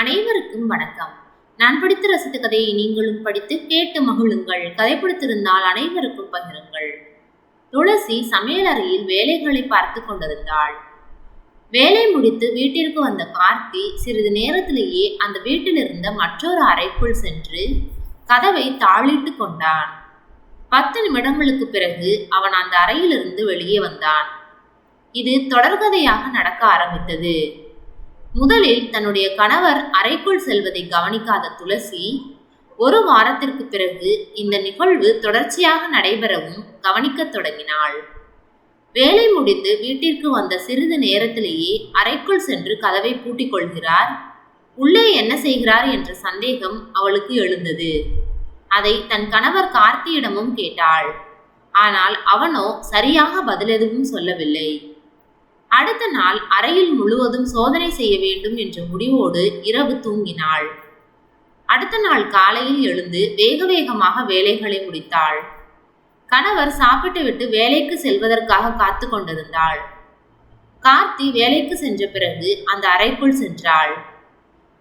அனைவருக்கும் வணக்கம். நான் படித்து ரசித்த கதையை நீங்களும் படித்து கேட்டு மகிழுங்கள். கதை பிடித்திருந்தால் அனைவருக்கும் பகிருங்கள். துளசி சமையலறையில் வேலைகளை பார்த்து கொண்டிருந்தாள். வேலை முடித்து வீட்டிற்கு வந்த கார்த்தி சிறிது நேரத்திலேயே அந்த வீட்டில் இருந்த மற்றொரு அறைக்குள் சென்று கதவை தாளிட்டு கொண்டான். 10 நிமிடங்களுக்கு பிறகு அவன் அந்த அறையிலிருந்து வெளியே வந்தான். இது தொடர்கதையாக நடக்க ஆரம்பித்தது. முதலில் தன்னுடைய கணவர் அறைக்குள் செல்வதை கவனிக்காத துளசி 1 வாரத்திற்கு பிறகு இந்த நிகழ்வு தொடர்ச்சியாக நடைபெறவும் கவனிக்கத் தொடங்கினாள். வேலை முடிந்து வீட்டிற்கு வந்த சிறிது நேரத்திலேயே அறைக்குள் சென்று கதவை பூட்டிக் கொள்கிறார். உள்ளே என்ன செய்கிறார் என்ற சந்தேகம் அவளுக்கு எழுந்தது. அதை தன் கணவர் கார்த்தியிடமும் கேட்டாள். ஆனால் அவனோ சரியாக பதில் எதுவும் சொல்லவில்லை. அடுத்த நாள் அறையில் முழுவதும் சோதனை செய்ய வேண்டும் என்ற முடிவோடு இரவு தூங்கினாள். அடுத்த நாள் காலையில் எழுந்து வேக வேகமாக வேலைகளை முடித்தாள். கணவர் சாப்பிட்டுவிட்டு வேலைக்கு செல்வதற்காக காத்து கொண்டிருந்தாள். கார்த்தி வேலைக்கு சென்ற பிறகு அந்த அறைக்குள் சென்றாள்.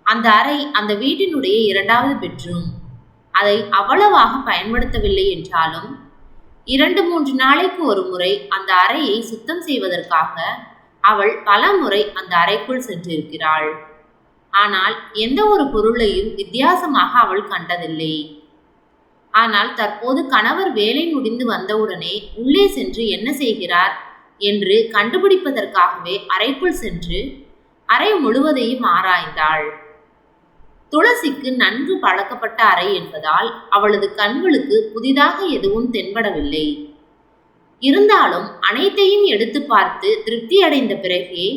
அந்த அறை அந்த வீட்டினுடைய 2வது பெட்ரூம். அதை அவ்வளவாக பயன்படுத்தவில்லை என்றாலும் 2-3 நாளைக்கு ஒரு முறை அந்த அறையை சுத்தம் செய்வதற்காக அவள் பல முறை அந்த அறைக்குள் சென்றிருக்கிறாள். ஆனால் எந்த ஒரு பொருளையும் வித்தியாசமாக அவள் கண்டதில்லை. ஆனால் தற்போது கணவர் வேலை முடிந்து வந்தவுடனே உள்ளே சென்று என்ன செய்கிறார் என்று கண்டுபிடிப்பதற்காகவே அறைக்குள் சென்று அறை முழுவதையும் ஆராய்ந்தாள். துளசிக்கு நன்கு பழக்கப்பட்ட அறை என்பதால் அவளது கண்களுக்கு புதிதாக எதுவும் தென்படவில்லை. இருந்தாலும் அனைத்தையும் எடுத்து பார்த்து திருப்தி அடைந்த பிறகே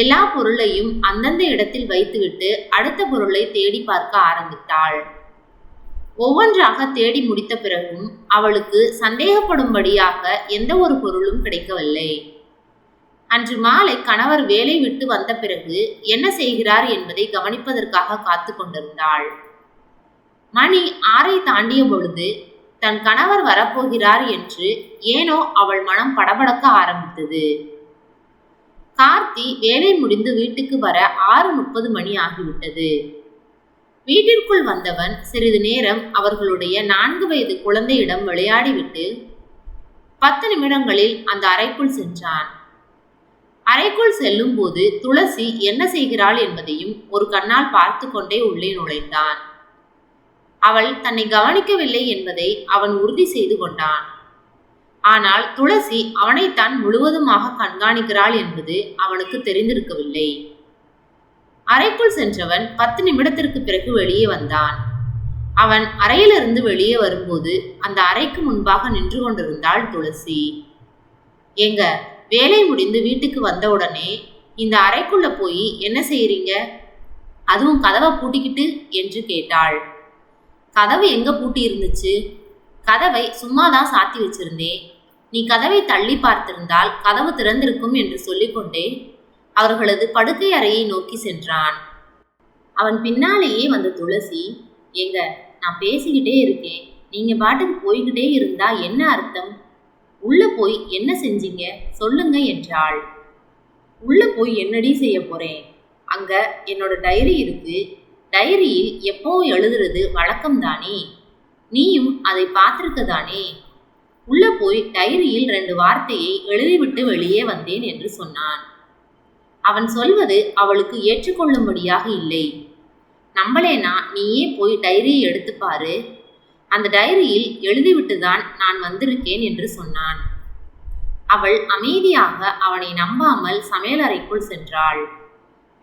எல்லா பொருளையும் அந்தந்த இடத்தில் வைத்துவிட்டு அடுத்த பொருளை தேடி பார்க்க ஆரம்பித்தாள். ஒவ்வொன்றாக தேடி முடித்த பிறகும் அவளுக்கு சந்தேகப்படும்படியாக எந்த ஒரு பொருளும் கிடைக்கவில்லை. அன்று மாலை கணவர் வேலை விட்டு வந்த பிறகு என்ன செய்கிறார் என்பதை கவனிப்பதற்காக காத்து கொண்டிருந்தாள். மணி 6 தாண்டிய பொழுது தன் கணவர் வரப்போகிறார் என்று ஏனோ அவள் மனம் படபடக்க ஆரம்பித்தது. கார்த்தி வேலை முடிந்து வீட்டுக்கு வர 6:30 மணி ஆகிவிட்டது. வீட்டிற்குள் வந்தவன் சிறிது நேரம் அவர்களுடைய 4 வயது குழந்தையிடம் விளையாடிவிட்டு 10 நிமிடங்களில் அந்த அறைக்குள் சென்றான். அறைக்குள் செல்லும் போது துளசி என்ன செய்கிறாள் என்பதையும் ஒரு கண்ணால் பார்த்து கொண்டே உள்ளே நுழைந்தான். அவள் தன்னை கவனிக்கவில்லை என்பதை அவன் உறுதி செய்து கொண்டான். ஆனால் துளசி அவனைத்தான் முழுவதுமாக கண்காணிக்கிறாள் என்பது அவனுக்கு தெரிந்திருக்கவில்லை. அறைக்குள் சென்றவன் 10 நிமிடத்திற்கு பிறகு வெளியே வந்தான். அவன் அறையிலிருந்து வெளியே வரும்போது அந்த அறைக்கு முன்பாக நின்று கொண்டிருந்தாள் துளசி. எங்க வேலை முடிந்து வீட்டுக்கு வந்தவுடனே இந்த அறைக்குள்ள போய் என்ன செய்யறீங்க, அதுவும் கதவை பூட்டிக்கிட்டு என்று கேட்டாள். கதவு எங்க பூட்டி இருந்துச்சு? கதவை சும்மாதான் சாத்தி வச்சிருந்தேன். நீ கதவை தள்ளி பார்த்திருந்தால் கதவு திறந்திருக்கும் என்று சொல்லிக்கொண்டே அவர்களது படுக்கை அறையை நோக்கி சென்றான். அவன் பின்னாலேயே வந்த துளசி, எங்க நான் பேசிக்கிட்டே இருக்கேன், நீங்க பாட்டுக்கு போய்கிட்டே இருந்தா என்ன அர்த்தம்? உள்ள போய் என்ன செஞ்சீங்க சொல்லுங்க என்றாள். உள்ள போய் என்னடி செய்ய போறேன்? அங்க என்னோட டைரி இருக்கு. டைரியில் எப்பவும் எழுதுறது வழக்கம்தானே, நீயும் அதை பார்த்திருக்கதானே. உள்ள போய் டைரியில் 2 வார்த்தையை எழுதிவிட்டு வெளியே வந்தேன் என்று சொன்னான். அவன் சொல்வது அவளுக்கு ஏற்றுக்கொள்ளும்படியாக இல்லை. நம்பலேனா நீயே போய் டைரியை எடுத்து பாரு, அந்த டைரியில் எழுதிவிட்டுதான் நான் வந்திருக்கேன் என்று சொன்னான். அவள் அமைதியாக அவனை நம்பாமல் சமையலறைக்குள் சென்றாள்.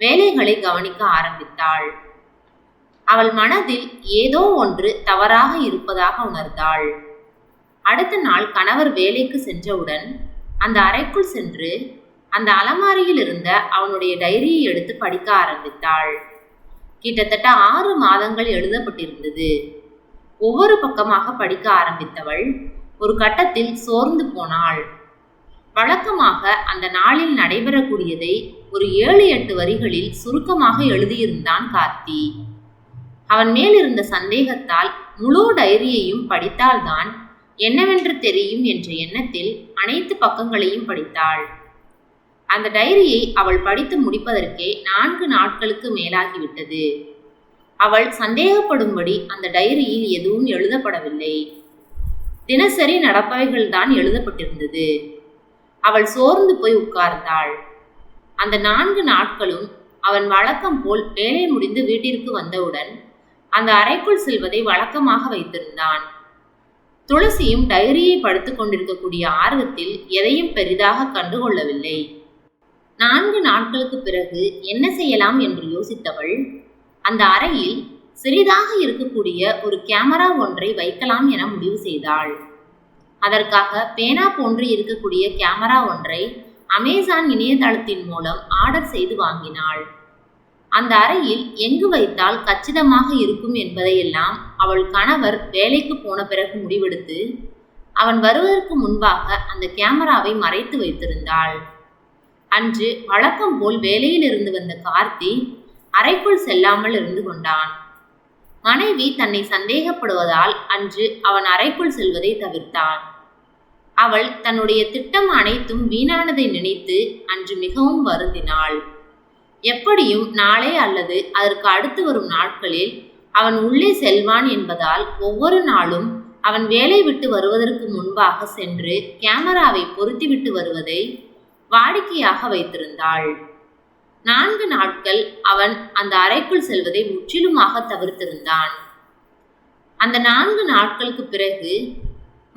வேலைகளை கவனிக்க ஆரம்பித்தாள். அவள் மனதில் ஏதோ ஒன்று தவறாக இருப்பதாக உணர்ந்தாள். அடுத்த நாள் கணவர் வேலைக்கு சென்றவுடன் அந்த அறைக்குள் சென்று அந்த அலமாரியில் இருந்த அவனுடைய டைரியை எடுத்து படிக்க ஆரம்பித்தாள். கிட்டத்தட்ட 6 மாதங்கள் எழுதப்பட்டிருந்தது. ஒவ்வொரு பக்கமாக படிக்க ஆரம்பித்தவள் ஒரு கட்டத்தில் சோர்ந்து போனாள். வழக்கமாக அந்த நாளில் நடைபெறக்கூடியதை ஒரு 7-8 வரிகளில் சுருக்கமாக எழுதியிருந்தான் கார்த்தி. அவன் மேல் இருந்த சந்தேகத்தால் முழு டைரியையும் படித்தால்தான் என்னவென்று தெரியும் என்ற எண்ணத்தில் அனைத்து பக்கங்களையும் படித்தாள். அந்த டைரியை அவள் படித்து முடிப்பதற்கே 4 நாட்களுக்கு மேலாகிவிட்டது. அவள் சந்தேகப்படும்படி அந்த டைரியில் எதுவும் எழுதப்படவில்லை. தினசரி நடப்பவைகள்தான் எழுதப்பட்டிருந்தது. அவள் சோர்ந்து போய் உட்கார்ந்தாள். அந்த 4 நாட்களும் அவன் வழக்கம் போல் வேலை முடிந்து வீட்டிற்கு வந்தவுடன் அந்த அறைக்குள் செல்வதை வழக்கமாக வைத்திருந்தான். துளசியும் டைரியை படித்துக் கொண்டிருக்கக்கூடிய ஆர்வத்தில் எதையும் பெரிதாக கண்டுகொள்ளவில்லை. 4 நாட்களுக்கு பிறகு என்ன செய்யலாம் என்று யோசித்தவள் அந்த அறையில் சிறிதாக இருக்கக்கூடிய ஒரு கேமரா ஒன்றை வைக்கலாம் என முடிவு செய்தாள். அதற்காக பேனா போன்று இருக்கக்கூடிய கேமரா ஒன்றை அமேசான் இணையதளத்தின் மூலம் ஆர்டர் செய்து வாங்கினாள். அந்த அறையில் எங்கு வைத்தால் கச்சிதமாக இருக்கும் என்பதையெல்லாம் அவள் கணவர் வேலைக்கு போன பிறகு முடிவெடுத்து அவன் வருவதற்கு முன்பாக அந்த கேமராவை மறைத்து வைத்திருந்தாள். அன்று வழக்கம் போல் வேலையில் இருந்து வந்த கார்த்தி அறைக்குள் செல்லாமல் இருந்து கொண்டான். மனைவி தன்னை சந்தேகப்படுவதால் அன்று அவன் அறைக்குள் செல்வதை தவிர்த்தான். அவள் தன்னுடைய திட்டம் அனைத்தும் வீணானதை நினைத்து அன்று மிகவும் வருந்தினாள். எப்படியும் நாளை அல்லது அதற்கு அடுத்து வரும் நாட்களில் அவன் உள்ளே செல்வான் என்பதால் ஒவ்வொரு நாளும் அவன் வேலை விட்டு வருவதற்கு முன்பாக சென்று கேமராவை பொருத்திவிட்டு வருவதை வாடிக்கையாக வைத்திருந்தாள். 4 நாட்கள் அவன் அந்த அறைக்குள் செல்வதை முற்றிலுமாக தவிர்த்திருந்தான். அந்த 4 நாட்களுக்கு பிறகு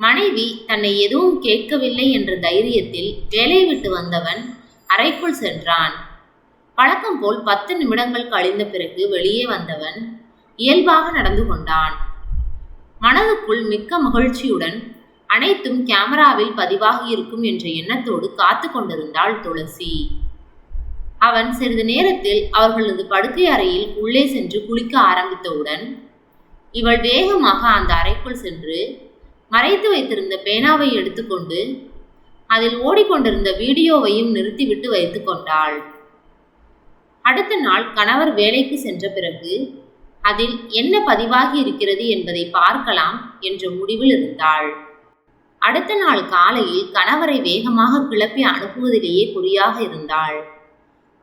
மனைவி தன்னை எதுவும் கேட்கவில்லை என்ற தைரியத்தில் வேலையை விட்டு வந்தவன் அறைக்குள் சென்றான். வழக்கம் போல் 10 நிமிடங்கள் கழிந்த பிறகு வெளியே வந்தவன் இயல்பாக நடந்து கொண்டான். மனதுக்குள் மிக்க மகிழ்ச்சியுடன் அனைத்தும் கேமராவில் பதிவாகி இருக்கும் என்ற எண்ணத்தோடு காத்து கொண்டிருந்தாள் துளசி. அவன் சிறிது நேரத்தில் அவர்களது படுக்கை அறையில் உள்ளே சென்று குளிக்க ஆரம்பித்தவுடன் இவள் வேகமாக அந்த அறைக்குள் சென்று மறைத்து வைத்திருந்த பேனாவை எடுத்துக்கொண்டு அதில் ஓடிக்கொண்டிருந்த வீடியோவையும் நிறுத்திவிட்டு வைத்து கொண்டாள். அடுத்த நாள் கணவர் வேலைக்கு சென்ற பிறகு அதில் என்ன பதிவாகி இருக்கிறது என்பதை பார்க்கலாம் என்ற முடிவில் இருந்தாள். அடுத்த நாள் காலையில் கணவரை வேகமாக கிளப்பி அனுப்புவதிலேயே குறியாக இருந்தாள்.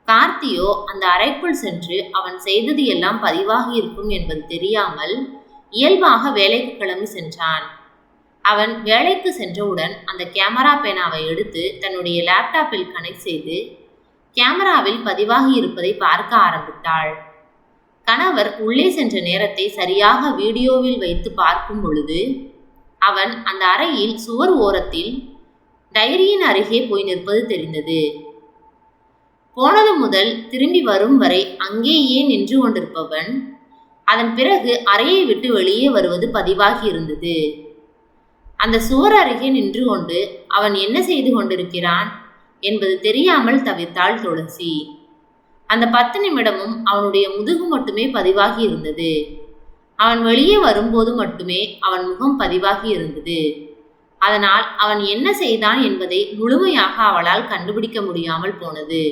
கார்த்தியோ அந்த அறைக்குள் சென்று அவன் செய்தது எல்லாம் பதிவாகி இருக்கும் என்பது தெரியாமல் இயல்பாக வேலைக்கு கிளம்பி சென்றான். அவன் வேலைக்கு சென்றவுடன் அந்த கேமரா பேனாவை எடுத்து தன்னுடைய லேப்டாப்பில் கனெக்ட் செய்து கேமராவில் பதிவாகி இருப்பதை பார்க்க ஆரம்பித்தாள். கணவர் உள்ளே சென்ற நேரத்தை சரியாக வீடியோவில் வைத்து பார்க்கும் பொழுது அவன் அந்த அறையில் சுவர் ஓரத்தில் டைரியின் அருகே போய் நிற்பது தெரிந்தது. போனது முதல் திரும்பி வரும் வரை அங்கேயே நின்று கொண்டிருப்பவன் அதன் பிறகு அறையை விட்டு வெளியே வருவது பதிவாகி இருந்தது. அந்த சுவர் அருகே நின்று கொண்டு அவன் என்ன செய்து கொண்டிருக்கிறான் என்பது தெரியாமல் தவித்தாள் துளசி. அந்த 10 நிமிடமும் அவனுடைய முதுகு மட்டுமே பதிவாகி இருந்தது. அவன் வெளியே வரும்போது மட்டுமே அவன் முகம் பதிவாகி இருந்தது. அதனால் அவன் என்ன செய்தான் என்பதை முழுமையாக அவளால் கண்டுபிடிக்க முடியாமல் போனது.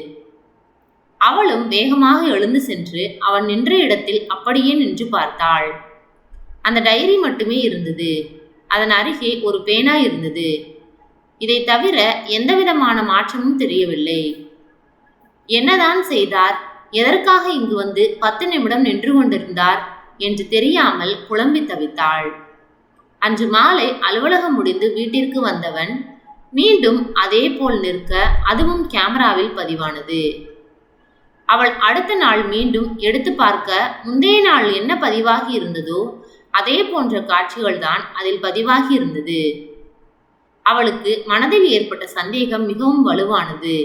அவளும் வேகமாக எழுந்து சென்று அவன் நின்ற இடத்தில் அப்படியே நின்று பார்த்தாள். அந்த டைரி மட்டுமே இருந்தது. அதன் அருகே ஒரு பேனா இருந்தது. இதை தவிர எந்தவிதமான மாற்றமும் தெரியவில்லை. என்னதான் செய்தார்? எதற்காக இங்கு வந்து 10 நிமிடம் நின்று கொண்டிருந்தார் என்று தெரியாமல் குழம்பி தவித்தாள். அன்று மாலை அலுவலகம் முடிந்து வீட்டிற்கு வந்தவன் மீண்டும் அதே போல் நிற்க அதுவும் கேமராவில் பதிவானது. அவள் அடுத்த நாள் மீண்டும் எடுத்து பார்க்க முந்தைய நாள் என்ன பதிவாகி இருந்ததோ அதே போன்ற காட்சிகள் தான் அதில் பதிவாகி இருந்தது. அவளுக்கு மனதில் ஏற்பட்ட சந்தேகம் மிகவும் வலுவானது.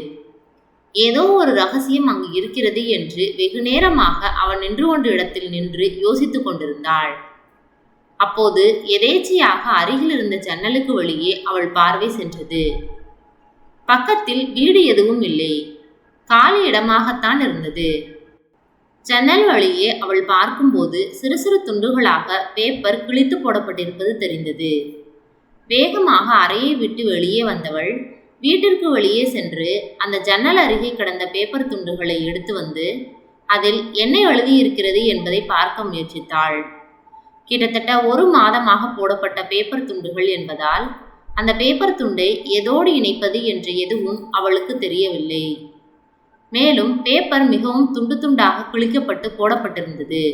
ஏதோ ஒரு ரகசியம் அங்கு இருக்கிறது என்று வெகு நேரமாக அவள் நின்று கொண்ட இடத்தில் நின்று யோசித்துக் கொண்டிருந்தாள். அப்போது எதேச்சையாக அருகில் இருந்த ஜன்னலுக்கு வெளியே அவள் பார்வை சென்றது. பக்கத்தில் வீடு எதுவும் இல்லை. காலி இடமாகத்தான் இருந்தது. ஜன்னல் வழியே அவள் பார்க்கும்போது சிறு சிறு துண்டுகளாக பேப்பர் கிழித்து போடப்பட்டிருப்பது தெரிந்தது. வேகமாக அறையை விட்டு வெளியே வந்தவள் வீட்டிற்கு வெளியே சென்று அந்த ஜன்னல் அருகே கிடந்த பேப்பர் துண்டுகளை எடுத்து வந்து அதில் என்ன எழுதியிருக்கிறது என்பதை பார்க்க முயற்சித்தாள். கிட்டத்தட்ட 1 மாதமாக போடப்பட்ட பேப்பர் துண்டுகள் என்பதால் அந்த பேப்பர் துண்டை எதோடு இணைப்பது என்று எதுவும் அவளுக்கு தெரியவில்லை. மேலும் பேப்பர் மிகவும் துண்டு துண்டாக கிழிக்கப்பட்டு போடப்பட்டிருந்தது.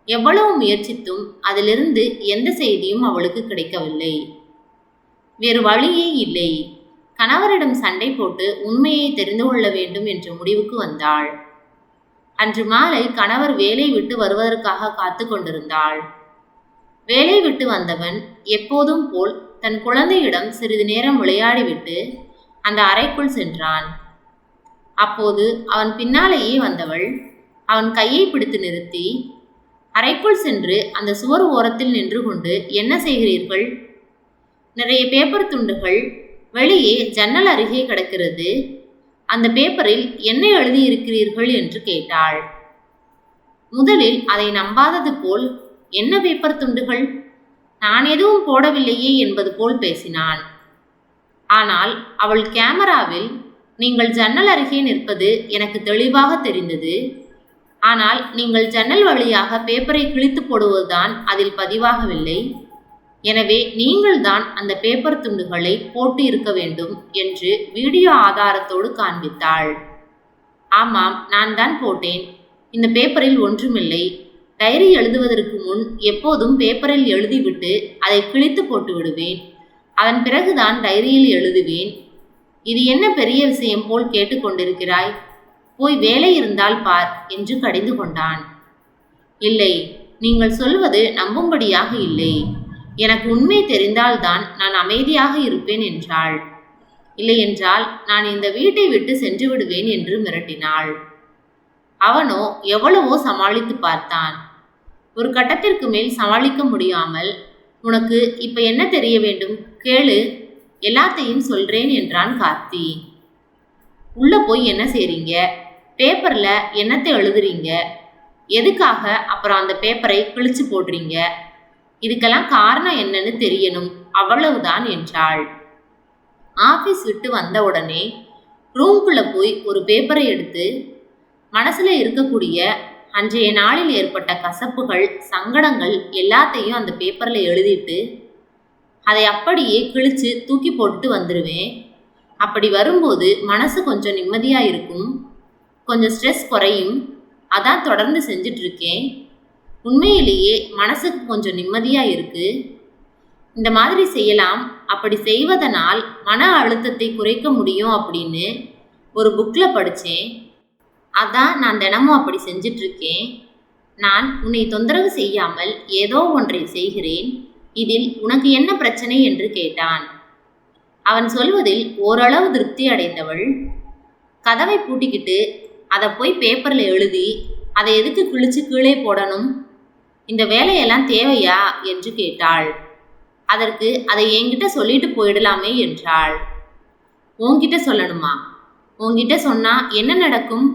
எவ்வளவு முயற்சித்தும் அதிலிருந்து எந்த செய்தியும் அவளுக்கு கிடைக்கவில்லை. வேறு வழியே இல்லை. கணவரிடம் சண்டை போட்டு உண்மையை தெரிந்து கொள்ள வேண்டும் என்ற முடிவுக்கு வந்தாள். அன்று மாலை கணவர் வேலை விட்டு வருவதற்காக காத்து கொண்டிருந்தாள். வேலை விட்டு வந்தவன் எப்போதும் போல் தன் குழந்தையிடம் சிறிது நேரம் விளையாடிவிட்டு அந்த அறைக்குள் சென்றான். அப்போது அவன் பின்னாலேயே வந்தவள் அவன் கையை பிடித்து நிறுத்தி, அறைக்குள் சென்று அந்த சுவர் ஓரத்தில் நின்று கொண்டு என்ன செய்கிறீர்கள்? நிறைய பேப்பர் துண்டுகள் வெளியே ஜன்னல் அருகே கிடக்கிறது. அந்த பேப்பரில் என்ன எழுதியிருக்கிறீர்கள் என்று கேட்டாள். முதலில் அதை நம்பாதது போல், என்ன பேப்பர் துண்டுகள்? நான் எதுவும் போடவில்லையே என்பது போல் பேசினான். ஆனால் அவள் கேமராவில் நீங்கள் ஜன்னல் அருகே நிற்பது எனக்கு தெளிவாக தெரிந்தது. ஆனால் நீங்கள் ஜன்னல் வழியாக பேப்பரை கிழித்து போடுவதுதான் அதில் பதிவாகவில்லை. எனவே நீங்கள்தான் அந்த பேப்பர் துண்டுகளை போட்டு இருக்க வேண்டும் என்று வீடியோ ஆதாரத்தோடு காண்பித்தாள். ஆமாம், நான் தான் போட்டேன். இந்த பேப்பரில் ஒன்றுமில்லை. டைரி எழுதுவதற்கு முன் எப்போதும் பேப்பரில் எழுதிவிட்டு அதை கிழித்து போட்டு விடுவேன். அதன் பிறகுதான் டைரியில் எழுதுவேன். இது என்ன பெரிய விஷயம் போல் கேட்டுக்கொண்டிருக்கிறாய்? போய் வேலை இருந்தால் பார் என்று கடிந்து கொண்டான். இல்லை, நீங்கள் சொல்வது நம்பும்படியாக இல்லை. எனக்கு உண்மை தெரிந்தால்தான் நான் அமைதியாக இருப்பேன் என்றாள். இல்லையென்றால் நான் இந்த வீட்டை விட்டு சென்று விடுவேன் என்று மிரட்டினாள். அவனோ எவ்வளவோ சமாளித்து பார்த்தான். ஒரு கட்டத்திற்கு மேல் சமாளிக்க முடியாமல், உனக்கு இப்ப என்ன தெரிய வேண்டும்? கேளு, எல்லாத்தையும் சொல்றேன் என்றான் கார்த்தி. உள்ள போய் என்ன செய்றீங்க? பேப்பர்ல என்னத்தை எழுதுறீங்க? எதுக்காக அப்புறம் அந்த பேப்பரை கிழிச்சு போடுறீங்க? இதுக்கெல்லாம் காரணம் என்னன்னு தெரியணும், அவ்வளவுதான் என்றாள். ஆபீஸ் விட்டு வந்த உடனே ரூம்குள்ள போய் ஒரு பேப்பரை எடுத்து மனசுல இருக்கக்கூடிய அன்றைய நாளில் ஏற்பட்ட கசப்புகள், சங்கடங்கள் எல்லாத்தையும் அந்த பேப்பர்ல எழுதிட்டு அதை அப்படியே கிழிச்சு தூக்கி போட்டு வந்துடுவேன். அப்படி வரும்போது மனசு கொஞ்சம் நிம்மதியா இருக்கும், கொஞ்சம் ஸ்ட்ரெஸ் குறையும். அதான் தொடர்ந்து செஞ்சுட்டு இருக்கேன். உண்மையிலேயே மனசுக்கு கொஞ்சம் நிம்மதியா இருக்கு. இந்த மாதிரி செய்யலாம், அப்படி செய்வதனால் மன அழுத்தத்தை குறைக்க முடியும் அப்படின்னு ஒரு புக்ல படித்தேன். அதான் நான் தினமும் அப்படி செஞ்சிட்டு இருக்கேன். நான் உன்னை தொந்தரவு செய்யாமல் ஏதோ ஒன்றை செய்கிறேன். இதில் உனக்கு என்ன பிரச்சனை என்று கேட்டான். அவன் சொல்வதில் ஓரளவு திருப்தி அடைந்தவள், கதவை பூட்டிக்கிட்டு அதை போய் பேப்பரில் எழுதி அதை எதுக்கு கிழிச்சு கீழே போடணும்? இந்த வேலையெல்லாம் தேவையா என்று கேட்டாள். அதற்கு அதை என்கிட்ட சொல்லிட்டு போயிடலாமே என்றாள். உன்கிட்ட சொல்லணுமா? உன்கிட்ட சொன்னா என்ன நடக்கும்?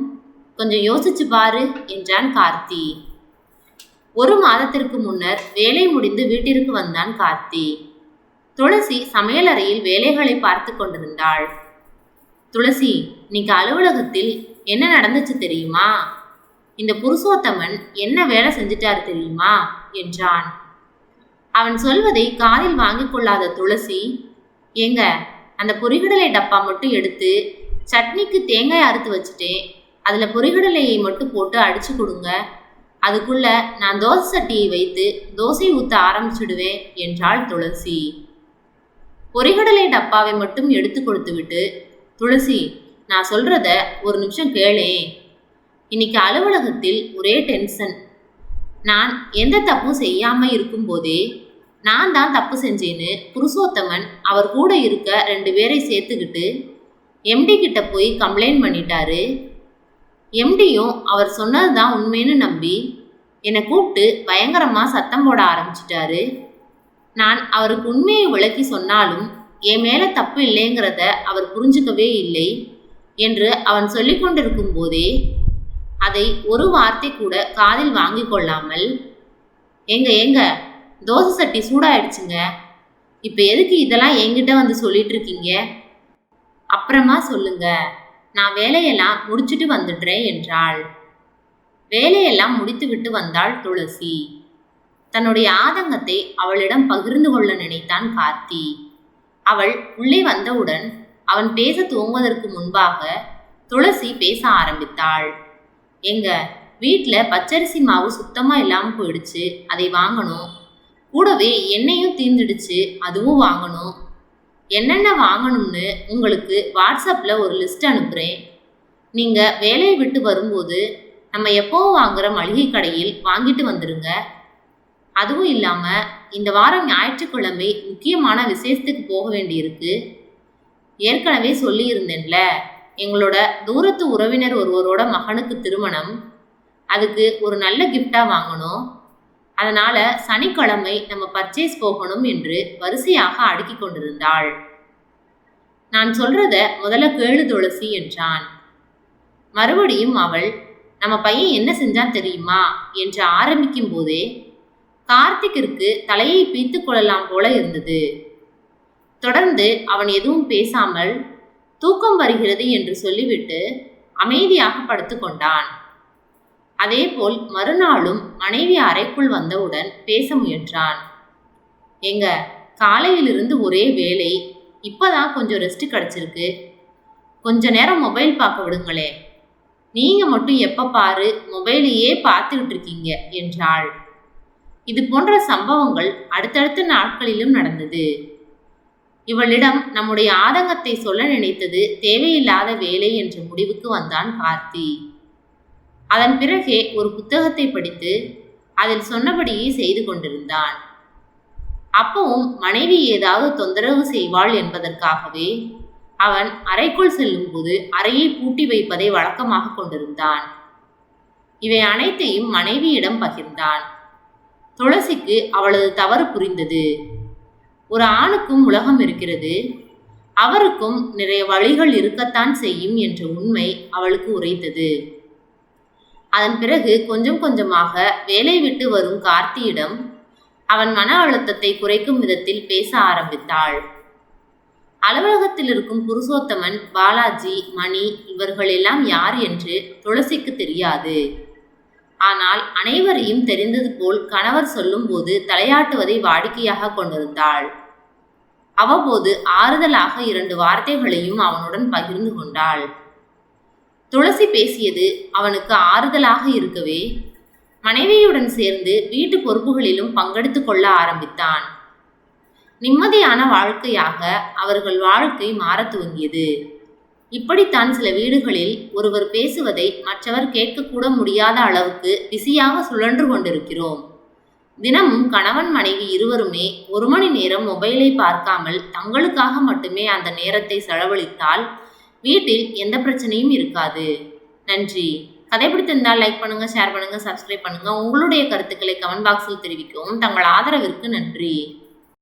கொஞ்சம் யோசிச்சு பாரு என்றான் கார்த்தி. 1 மாதத்திற்கு முன்னர் வேலை முடிந்து வீட்டிற்கு வந்தான் கார்த்தி. துளசி சமையலறையில் வேலைகளை பார்த்து கொண்டிருந்தாள். துளசி, இன்னைக்கு அலுவலகத்தில் என்ன நடந்துச்சு தெரியுமா? இந்த புருஷோத்தமன் என்ன வேலை செஞ்சிட்டாரு தெரியுமா என்றான். அவன் சொல்வதை காதில் வாங்கிக் கொள்ளாத துளசி, ஏங்க, அந்த பொரிகடலை டப்பா மட்டும் எடுத்து சட்னிக்கு தேங்காய் அறுத்து வச்சுட்டேன், அதுல பொரிகடலையை மட்டும் போட்டு அடிச்சு கொடுங்க. அதுக்குள்ள நான் தோசை சட்டியை வைத்து தோசை ஊத்த ஆரம்பிச்சுடுவேன் என்றாள் துளசி. பொரிகடலை டப்பாவை மட்டும் எடுத்து கொடுத்து விட்டு, துளசி, நான் சொல்றத ஒரு நிமிஷம் கேளேன். இன்னைக்கு அலுவலகத்தில் ஒரே டென்ஷன். நான் எந்த தப்பும் செய்யாம இருக்கும் போதே நான் தான் தப்பு செஞ்சேன்னு புருஷோத்தமன் அவர் கூட இருக்க 2 பேரை சேர்த்துக்கிட்டு எம்டி கிட்ட போய் கம்ப்ளைண்ட் பண்ணிட்டாரு. எம்டியும் அவர் சொன்னதுதான் உண்மைன்னு நம்பி என்னை கூப்பிட்டு பயங்கரமா சத்தம் போட ஆரம்பிச்சிட்டாரு. நான் அவருக்கு உண்மையை விளக்கி சொன்னாலும் என் மேல தப்பு இல்லைங்கிறத அவர் புரிஞ்சுக்கவே இல்லை என்று அவன் சொல்லி கொண்டிருக்கும் போதே அதை ஒரு வார்த்தை கூட காதில் வாங்கி கொள்ளாமல், ஏங்க தோசை சட்டி சூடாயிடுச்சுங்க, இப்ப எதுக்கு இதெல்லாம் என்கிட்ட வந்து சொல்லிட்டு இருக்கீங்க? அப்புறமா சொல்லுங்க, நான் வேலையெல்லாம் முடிச்சுட்டு வந்துடுறேன் என்றாள். வேலையெல்லாம் முடித்து விட்டு வந்தாள் துளசி. தன்னுடைய ஆதங்கத்தை அவளிடம் பகிர்ந்து கொள்ள நினைத்தான் கார்த்தி. அவள் உள்ளே வந்தவுடன் அவன் பேச துவங்குவதற்கு முன்பாக துளசி பேச ஆரம்பித்தாள். ஏங்க, வீட்டில் பச்சரிசி மாவு சுத்தமாக இல்லாமல் போயிடுச்சு, அதை வாங்கணும். கூடவே எண்ணெயும் தீர்ந்துடுச்சு, அதுவும் வாங்கணும். என்னென்ன வாங்கணும்னு உங்களுக்கு வாட்ஸ்அப்பில் ஒரு லிஸ்ட் அனுப்புகிறேன். நீங்கள் வேலையை விட்டு வரும்போது நம்ம எப்போவும் வாங்குகிற மளிகை கடையில் வாங்கிட்டு வந்துடுங்க. அதுவும் இல்லாமல் இந்த வாரம் ஞாயிற்றுக்கிழமை முக்கியமான விசேஷத்துக்கு போக வேண்டியிருக்கு. ஏற்கனவே சொல்லியிருந்தேன்ல, எங்களோட தூரத்து உறவினர் ஒருவரோட மகனுக்கு திருமணம். அதுக்கு ஒரு நல்ல கிஃப்டாக வாங்கணும். அதனால் சனிக்கிழமை நம்ம பர்ச்சேஸ் போகணும் என்று வரிசையாக அடுக்கி கொண்டிருந்தாள். நான் சொல்றத முதல்ல கேளு துளசி என்றான். மறுபடியும் அவள், நம்ம பையன் என்ன செஞ்சான் தெரியுமா என்று ஆரம்பிக்கும் போதே கார்த்திக்கிற்கு தலையை பீத்து கொள்ளலாம் போல இருந்தது. தொடர்ந்து அவன் எதுவும் பேசாமல் தூக்கம் வருகிறது என்று சொல்லிவிட்டு அமைதியாக படுத்து கொண்டான். அதேபோல் மறுநாளும் மனைவி அறைக்குள் வந்தவுடன் பேச முயன்றான். எங்க காலையிலிருந்து ஒரே வேலை, இப்பதான் கொஞ்சம் ரெஸ்ட் கிடைச்சிருக்கு. கொஞ்ச நேரம் மொபைல் பார்க்க விடுங்களே. நீங்க மட்டும் எப்ப பாரு மொபைலையே பார்த்துக்கிட்டு இருக்கீங்க என்றாள். இது போன்ற சம்பவங்கள் அடுத்தடுத்த நாட்களிலும் நடந்தது. இவளிடம் நம்முடைய ஆதங்கத்தை சொல்ல நினைத்தது தேவையில்லாத வேலை என்ற முடிவுக்கு வந்தான் கார்த்தி. அதன் பிறகே ஒரு புத்தகத்தை படித்து அதில் சொன்னபடியே செய்து கொண்டிருந்தான். அப்பவும் மனைவி ஏதாவது தொந்தரவு செய்வாள் என்பதற்காகவே அவன் அறைக்குள் செல்லும் போது அறையை பூட்டி வைப்பதை வழக்கமாக கொண்டிருந்தான். இவை அனைத்தையும் மனைவியிடம் பகிர்ந்தான். துளசிக்கு அவளது தவறு புரிந்தது. ஒரு ஆணுக்கும் உலகம் இருக்கிறது, அவருக்கும் நிறைய வழிகள் இருக்கத்தான் செய்யும் என்ற உண்மை அவளுக்கு உரைத்தது. அதன் பிறகு கொஞ்சம் கொஞ்சமாக வேலை விட்டு வரும் கார்த்தியிடம் அவன் மன அழுத்தத்தை குறைக்கும் விதத்தில் பேச ஆரம்பித்தாள். அலுவலகத்தில் இருக்கும் புருஷோத்தமன், பாலாஜி, மணி இவர்கள் எல்லாம் யார் என்று துளசிக்கு தெரியாது. ஆனால் அனைவரையும் தெரிந்தது போல் கணவர் சொல்லும் போது தலையாட்டுவதை வாடிக்கையாக கொண்டிருந்தாள். அவ்வப்போது ஆறுதலாக 2 வார்த்தைகளையும் அவனுடன் பகிர்ந்து கொண்டாள். துளசி பேசியது அவனுக்கு ஆறுதலாக இருக்கவே மனைவியுடன் சேர்ந்து வீட்டு பொறுப்புகளிலும் பங்கெடுத்து கொள்ள ஆரம்பித்தான். நிம்மதியான வாழ்க்கையாக அவர்கள் வாழ்க்கை மாறத் துவங்கியது. இப்படித்தான் சில வீடுகளில் ஒருவர் பேசுவதை மற்றவர் கேட்கக்கூட முடியாத அளவுக்கு பிஸியாக சுழன்று கொண்டிருக்கிறோம். தினமும் கணவன் மனைவி இருவருமே 1 மணி நேரம் மொபைலை பார்க்காமல் தங்களுக்காக மட்டுமே அந்த நேரத்தை செலவழித்தால் வீட்டில் எந்த பிரச்சனையும் இருக்காது. நன்றி. கதை பிடித்திருந்தால் லைக் பண்ணுங்க, ஷேர் பண்ணுங்க, சப்ஸ்கிரைப் பண்ணுங்க. உங்களுடைய கருத்துக்களை கமெண்ட் பாக்ஸில் தெரிவிக்கவும். தங்கள் ஆதரவிற்கு நன்றி.